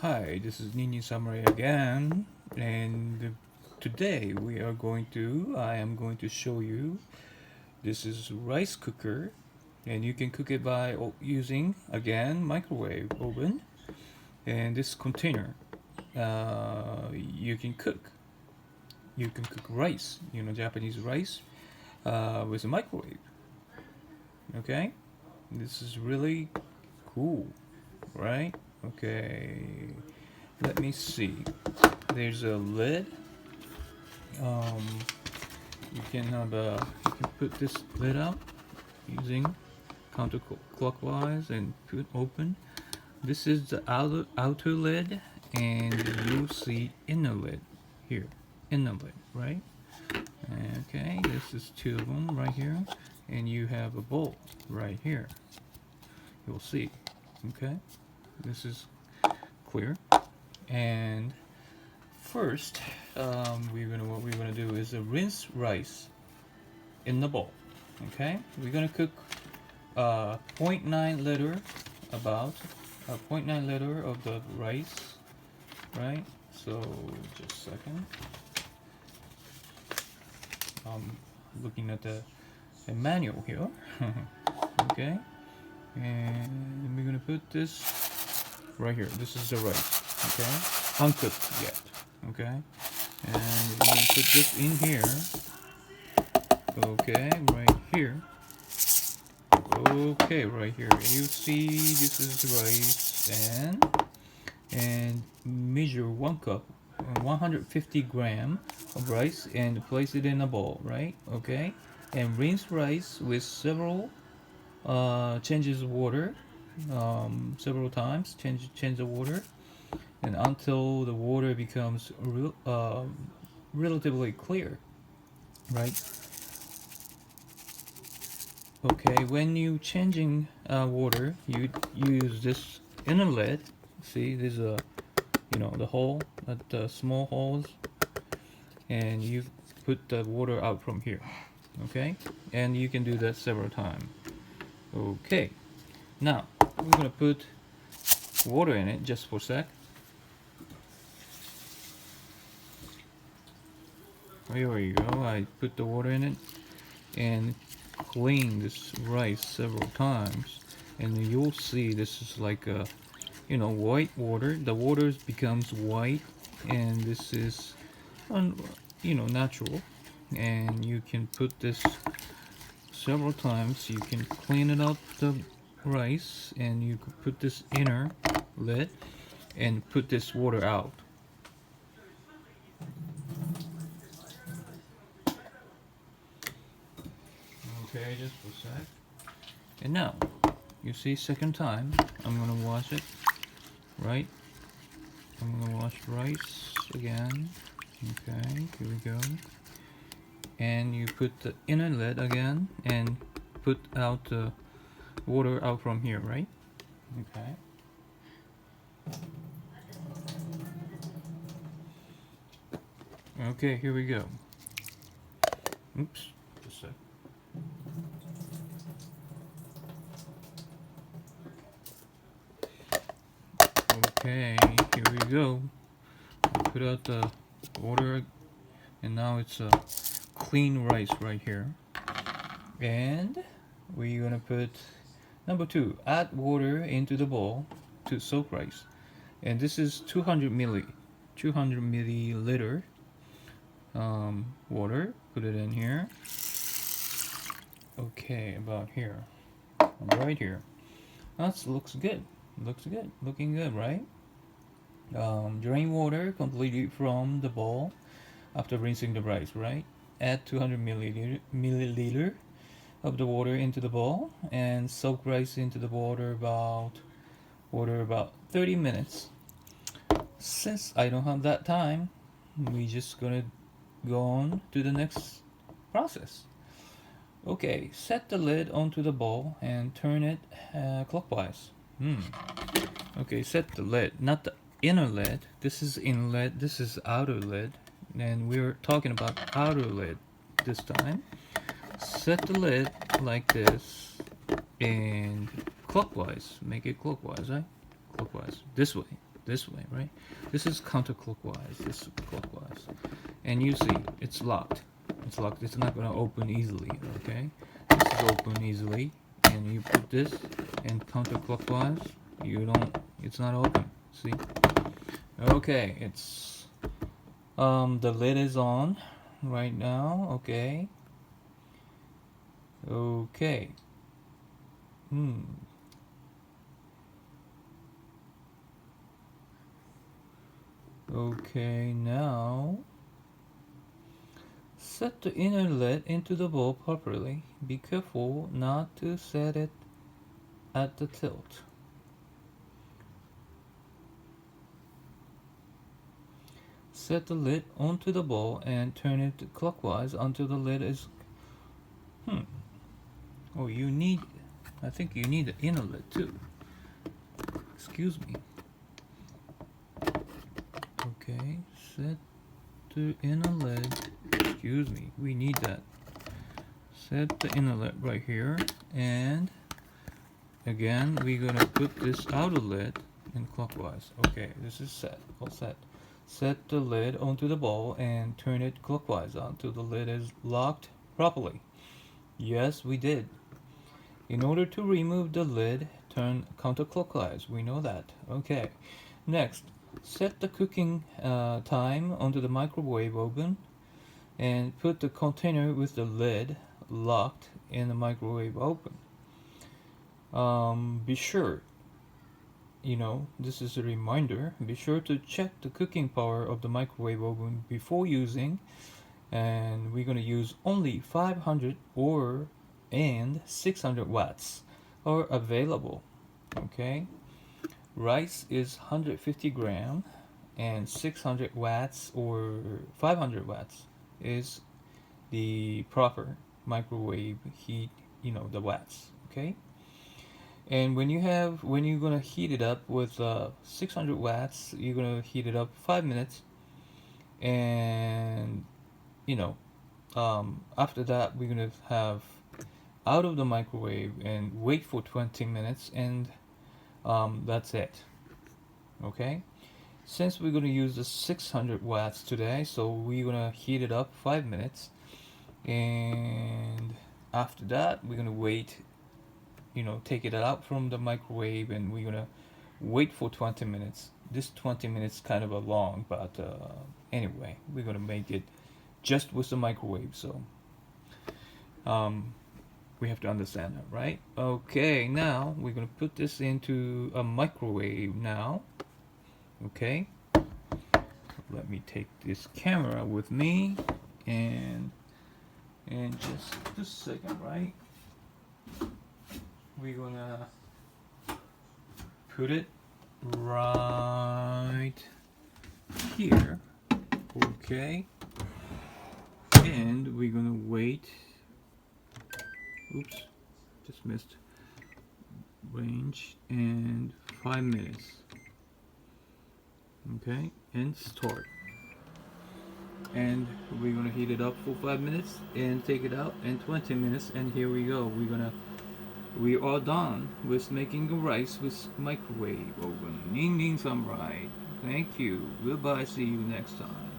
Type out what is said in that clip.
Hi, this is Nini Samurai again, and today I am going to show you. This is rice cooker, and you can cook it by using again microwave oven. And this container, you can cook. You can cook rice, Japanese rice, with a microwave. Okay, this is really cool, right? Okay, let me see. There's a lid. Um, you can put this lid up using counterclockwise and put open. This is the outer lid, and you'll see inner lid here. Inner lid, right? Okay, this is two of them right here, and you have a bowl right here. You'll see. Okay, this is clear. And first, what we're gonna do is rinse rice in the bowl. Okay, we're gonna cook zero point 0.9 liter, about a 0.9 liter of the rice, right? So just a second. I'm looking at the manual here. Okay, and we're gonna put this right here. This is the rice. Okay, uncooked yet. Okay, and we're gonna put this in here. Okay, right here. Okay, right here. You see, this is rice, and measure 1 cup, 150 gram of rice, and place it in a bowl, right? Okay, and rinse rice with several changes of water, several times. Change the water, and until the water becomes relatively clear, right? Okay, when you changing water, you use this inlet. See, there's the hole, the small holes, and you put the water out from here. Okay, and you can do that several times. Okay, now we're gonna put water in it just for a sec. Here you go. I put the water in it and clean this rice several times, and you'll see this is like a white water. The water becomes white, and this is natural, and you can put this several times. You can clean it up the rice, and you could put this inner lid and put this water out. Okay, just a sec. And now, you see, second time, I'm gonna wash it, right? I'm gonna wash rice again. Okay, here we go. And you put the inner lid again and put out the water out from here, right? Okay. Okay, here we go. Oops, just a sec. Okay, here we go. Put out the water, and now it's a clean rice right here. And we're gonna put number 2. Add water into the bowl to soak rice, and this is 200 milliliter water. Put it in here. Okay, about here, right here. That looks good. Looking good, right? Drain water completely from the bowl after rinsing the rice, right? Add 200 milliliter of the water into the bowl and soak rice into the water about 30 minutes. Since I don't have that time, we just gonna go on to the next process. Okay, set the lid onto the bowl and turn it clockwise. Okay, set the lid, not the inner lid. This is inlet, this is outer lid, and we're talking about outer lid this time. Set the lid like this and clockwise. Make it clockwise, right? Clockwise. This way. this way, right? This is counterclockwise, this is clockwise. And you see, it's locked. It's locked. It's not gonna open easily, okay? This is open easily, and you put this in counterclockwise. You don't. It's not open. See? Okay, it's the lid is on right now. Okay. Okay. Okay, now set the inner lid into the bowl properly. Be careful not to set it at the tilt. Set the lid onto the bowl and turn it clockwise until the lid is... Oh, I think you need the inner lid too. Excuse me. Okay, set the inner lid. Excuse me, we need that. Set the inner lid right here, and again we're gonna put this outer lid in clockwise. Okay, this is set. All set. Set the lid onto the bowl and turn it clockwise until the lid is locked properly. Yes, we did. In order to remove the lid, turn counterclockwise. We know that. Okay. Next, set the cooking time onto the microwave oven and put the container with the lid locked in the microwave oven. Be sure, this is a reminder, be sure to check the cooking power of the microwave oven before using, and we're going to use only 500 and 600 watts are available. Okay, rice is 150 gram, and 600 watts or 500 watts is the proper microwave heat, the watts. Okay, and when you're gonna heat it up with 600 watts, you're gonna heat it up 5 minutes, and after that we're gonna have out of the microwave and wait for 20 minutes, and that's it. Okay, since we're going to use the 600 watts today, so we're going to heat it up 5 minutes, and after that we're going to wait, take it out from the microwave, and we're going to wait for 20 minutes. This 20 minutes kind of a long, but anyway, we're going to make it just with the microwave, so we have to understand that, right? Okay, now we're going to put this into a microwave now. Okay, let me take this camera with me, and just a second, right? We're gonna put it right here. Okay, and we're gonna wait. Oops, just missed range, and 5 minutes. Okay, and start. And we're gonna heat it up for 5 minutes and take it out in 20 minutes, and here we go. We are done with making the rice with microwave oven. Ning ning samurai. Thank you. Goodbye. See you next time.